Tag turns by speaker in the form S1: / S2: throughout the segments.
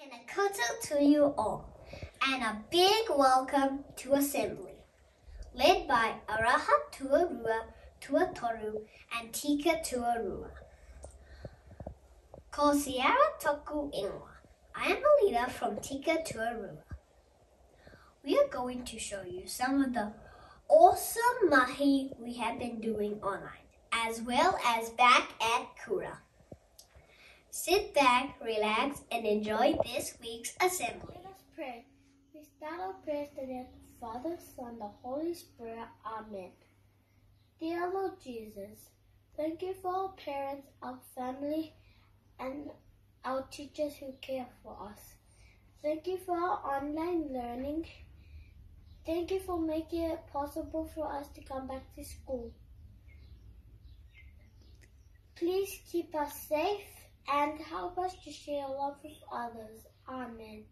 S1: Tēnā koutou to you all, and a big welcome to Assembly, led by Aroha Tuarua, Tuatoru and Tika Tuarua. Ko Siara toku ingoa. I am a leader from Tika Tuarua. We are going to show you some of the awesome mahi we have been doing online, as well as back at Kura. Sit back, relax, and enjoy this week's assembly.
S2: Let us pray. We start our prayers today, Father, Son, the Holy Spirit. Amen. Dear Lord Jesus, thank you for our parents, our family, and our teachers who care for us. Thank you for our online learning. Thank you for making it possible for us to come back to school. Please keep us safe and help us to share love with others. Amen.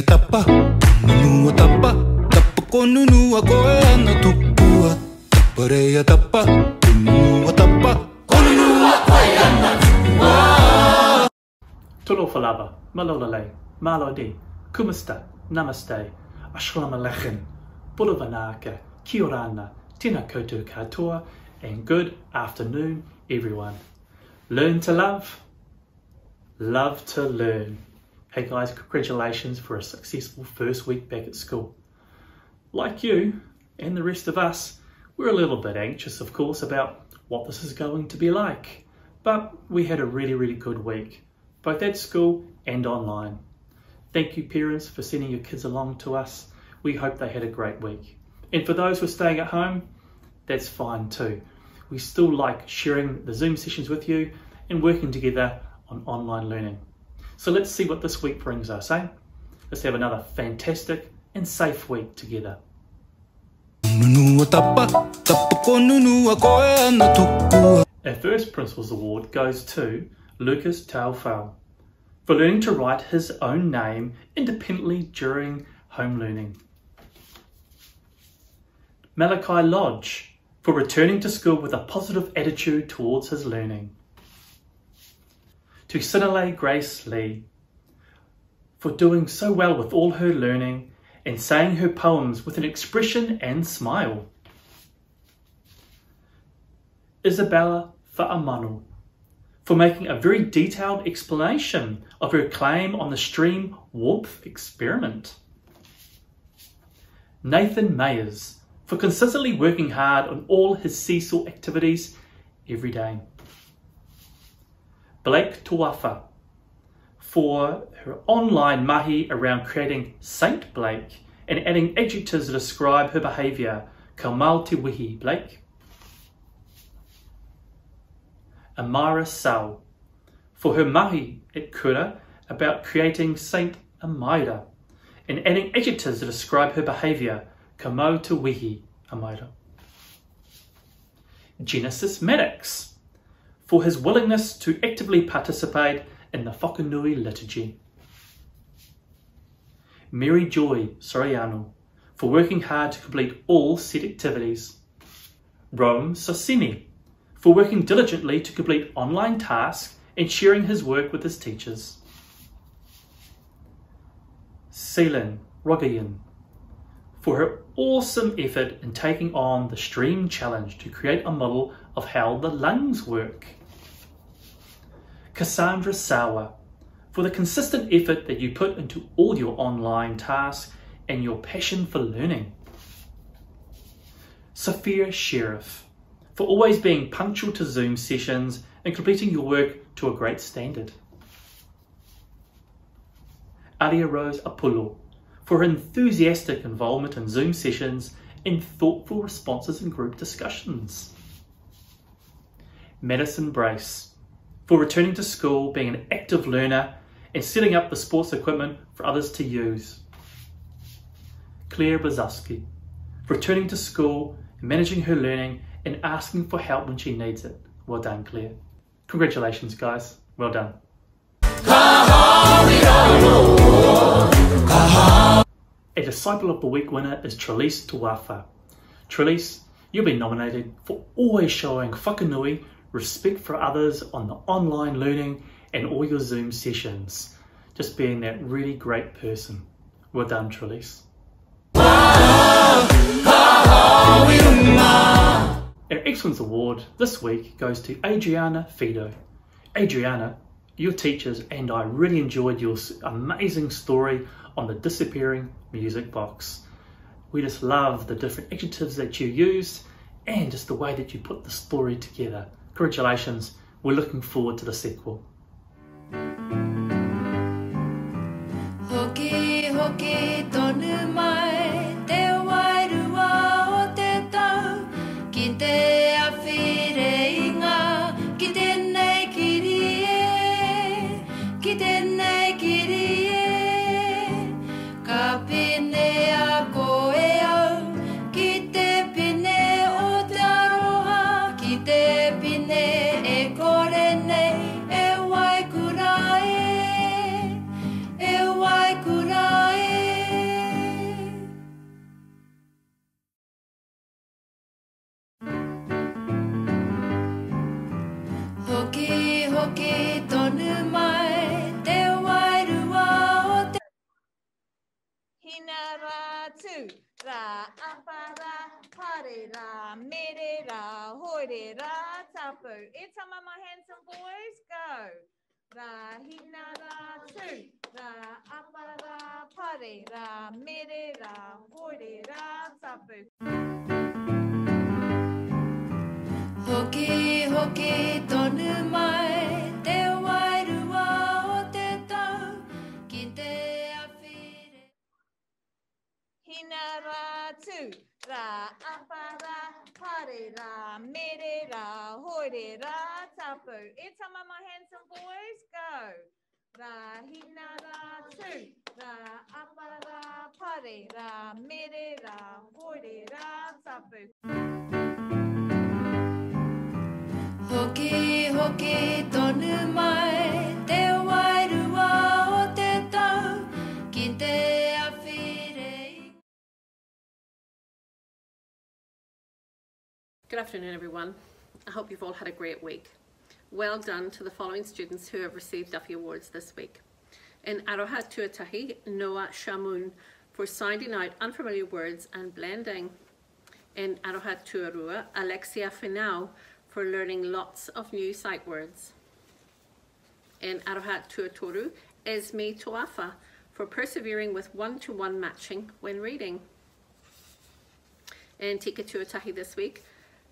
S3: Tapa, nunua tapa, tapa ko nunua koe ana tukua. Tapa rea tapa, nunua tapa, ko nunua koe ana tukua.
S4: Tolo falaba, malolale, malodi, kumasta, namaste, ashram alechem, bulavanaka, kia orana, tēnā koutou katoa, and good afternoon, everyone. Learn to love, love to learn. Hey guys, congratulations for a successful first week back at school. Like you and the rest of us, we're a little bit anxious, of course, about what this is going to be like. But we had a really good week, both at school and online. Thank you parents for sending your kids along to us. We hope they had a great week. And for those who are staying at home, that's fine too. We still like sharing the Zoom sessions with you and working together on online learning. So let's see what this week brings us, eh? Let's have another fantastic and safe week together. Our first Principal's Award goes to Lucas Taufau for learning to write his own name independently during home learning. Malachi Lodge, for returning to school with a positive attitude towards his learning. To Sinale Grace Lee, for doing so well with all her learning and saying her poems with an expression and smile. Isabella Fa'amanu, for making a very detailed explanation of her claim on the stream warmth experiment. Nathan Mayers, for consistently working hard on all his seesaw activities every day. Blake Tuafa, for her online mahi around creating Saint Blake and adding adjectives to describe her behaviour, ka mau te wihi Blake. Amara Sau, for her mahi at Kura about creating Saint Amaira and adding adjectives to describe her behaviour, ka mau te wihi Amaira. Genesis Maddox, for his willingness to actively participate in the Whakanui liturgy. Mary Joy Soriano, for working hard to complete all set activities. Rome Sosini, for working diligently to complete online tasks and sharing his work with his teachers. Celine Rogayan, for her awesome effort in taking on the Stream Challenge to create a model of how the lungs work. Cassandra Sawa, for the consistent effort that you put into all your online tasks and your passion for learning. Sophia Sheriff, for always being punctual to Zoom sessions and completing your work to a great standard. Alia Rose Apollo, for her enthusiastic involvement in Zoom sessions and thoughtful responses in group discussions. Madison Brace, for returning to school, being an active learner and setting up the sports equipment for others to use. Claire Bazowski, for returning to school, managing her learning and asking for help when she needs it. Well done, Claire. Congratulations, guys. Well done. A Disciple of the Week winner is Trelise Tuafa. Trelise, you've been nominated for always showing whakanui, respect for others on the online learning and all your Zoom sessions. Just being that really great person. Well done, Trelise. Our Excellence Award this week goes to Adriana Fido. Adriana, your teachers and I really enjoyed your amazing story on the disappearing music box. We just love the different adjectives that you used and just the way that you put the story together. Congratulations, we're looking forward to the sequel.
S5: Hoki hoki tonu mai te wairua o te tau ki te awhireinga ki tēnei kirie ka pine a koe au ki te pine o te aroha ki te pine e kore nei e wai kurae Hoki hoki tonu mai te wairua o te
S6: Hina rā tū, rā apa rā, pare rā, mere rā, hore rā, tapu. E tama my handsome boys, go. Rā hina rā tū, rā apa rā, pare rā, mere rā, hore rā, tapu.
S5: Hoki hoki tonu mai te wairua o te tau ki te awhire.
S6: Hina rā tū, rā apa rā, pare rā, mere rā, hore rā, tapu. E tama my handsome boys, go. Rā hina rā tū, rā apa rā, pare rā, mere rā, hore rā, tapu.
S5: Hoki hoki tonu mai te
S7: Good afternoon, everyone. I hope you've all had a great week. Well done to the following students who have received Duffy Awards this week. In Aroha Tuarua, Noah Shamun for sounding out unfamiliar words and blending. In Aroha Tuarua, Alexia Finau for learning lots of new sight words. In Aroha Tuatoru, Esme Toafa for persevering with one-to-one matching when reading. In Tika Tuarua this week,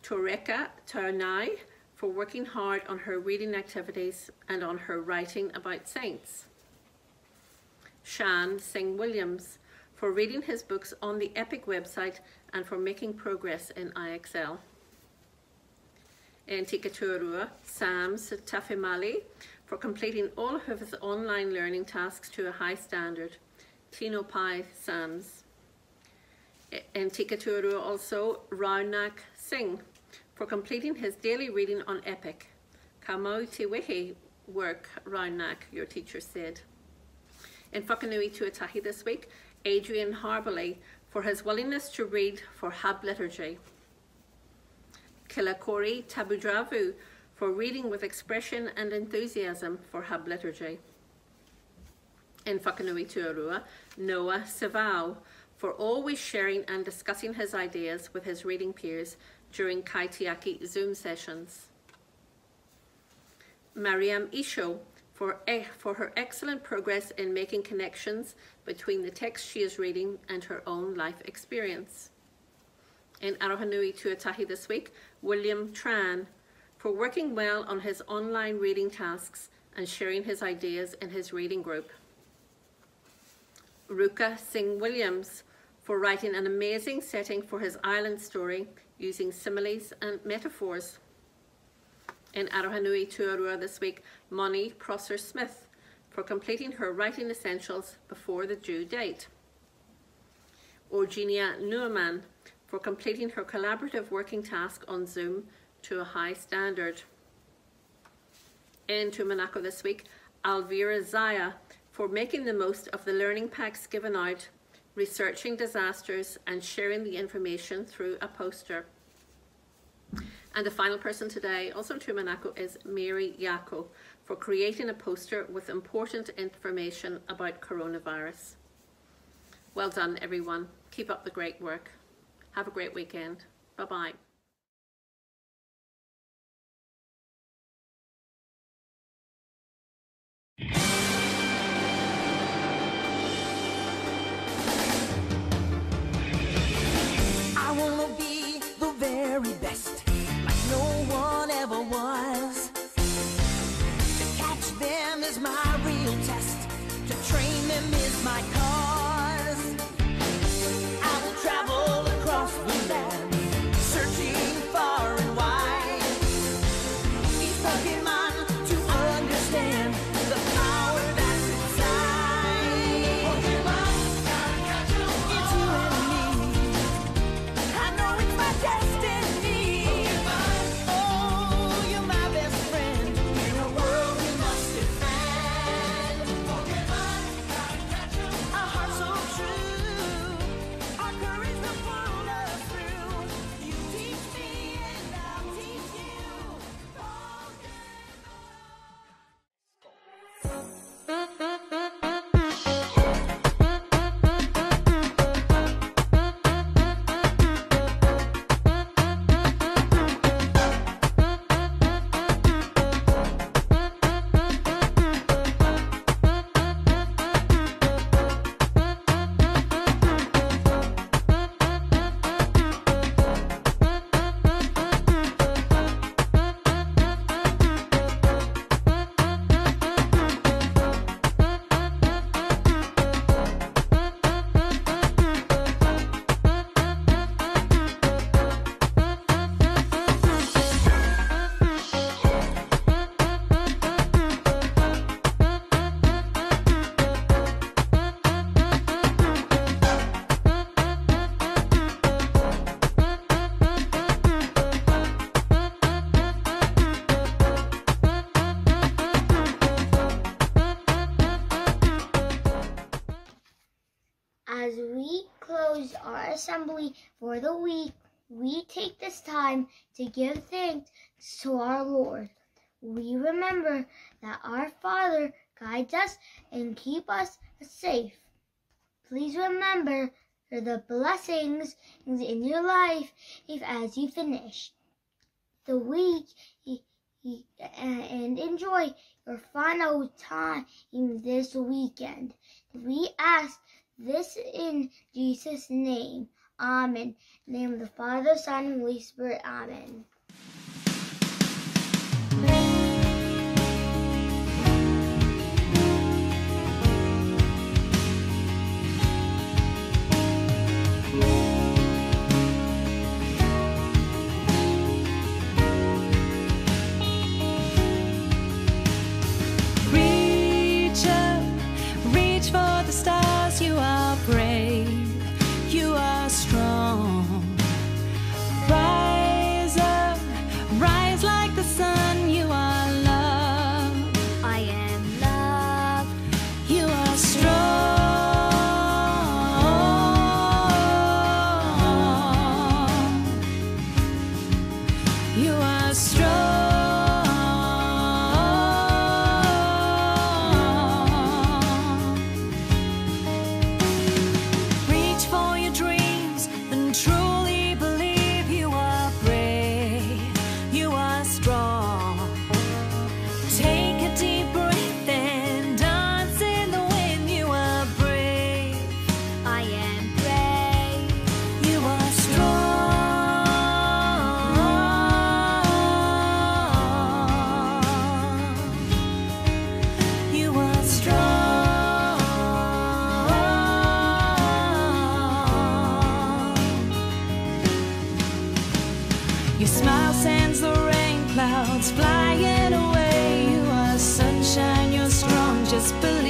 S7: Toreka Taranai for working hard on her reading activities and on her writing about saints. Shan Singh Williams for reading his books on the Epic website and for making progress in IXL. In Tika Tuarua, Sam Tafimali for completing all of his online learning tasks to a high standard. Tino Pai Sams. In Tika Tuarua also, Raunak Singh for completing his daily reading on Epic. Kamau Tiwehi work, Raunak, your teacher said. In Whakanui Tuatahi this week, Adrian Harberley for his willingness to read for Hab Liturgy. Kilakori Tabudravu for reading with expression and enthusiasm for Hab Liturgy. In Whakanui Tuarua, Noah Savau for always sharing and discussing his ideas with his reading peers during Kaitiaki Zoom sessions. Mariam Isho for her excellent progress in making connections between the text she is reading and her own life experience. In Arohanui Tuatahi this week, William Tran for working well on his online reading tasks and sharing his ideas in his reading group. Ruka Singh Williams for writing an amazing setting for his island story using similes and metaphors. In Arohanui Tuarua this week, Moni Prosser Smith for completing her writing essentials before the due date. Eugenia Neumann for completing her collaborative working task on Zoom to a high standard. In Tumanako this week, Alvira Zaya for making the most of the learning packs given out, researching disasters and sharing the information through a poster. And the final person today, also in Tumanako, is Mary Yako for creating a poster with important information about coronavirus. Well done, everyone. Keep up the great work. Have a great weekend. Bye-bye.
S8: I wanna be the very best, like no one ever was. To catch them is my real test, to train them is my cause. I will travel across the land, searching far and wide. Each Pokemon to understand the power that's inside. Pokemon, gotta catch 'em all. It's you and me. I know it's my destiny. Pokemon, oh, you're my best friend in a world we must defend. Pokemon, gotta catch 'em all. A heart so true, our courage will pull us through. You teach me and I'll teach you.
S2: As we close our assembly for the week, we take this time to give thanks to our Lord. We remember that our Father guides us and keeps us safe. Please remember the blessings in your life as you finish the week and enjoy your final time this weekend. We ask this in Jesus' name. Amen. In the name of the Father, Son, and Holy Spirit. Amen.
S5: Reach up, reach for the stars. You are brave, you are strong. Rise up, rise like the sun. You are love,
S1: I am love.
S5: you are strong. You are strong. Reach for your dreams and truly believe. You are brave, you are strong. Take a deep breath and dance in the wind. You are brave,
S1: I am brave.
S5: you are strong. You are strong. Your smile sends the rain clouds flying away. You are sunshine, you're strong, just believe.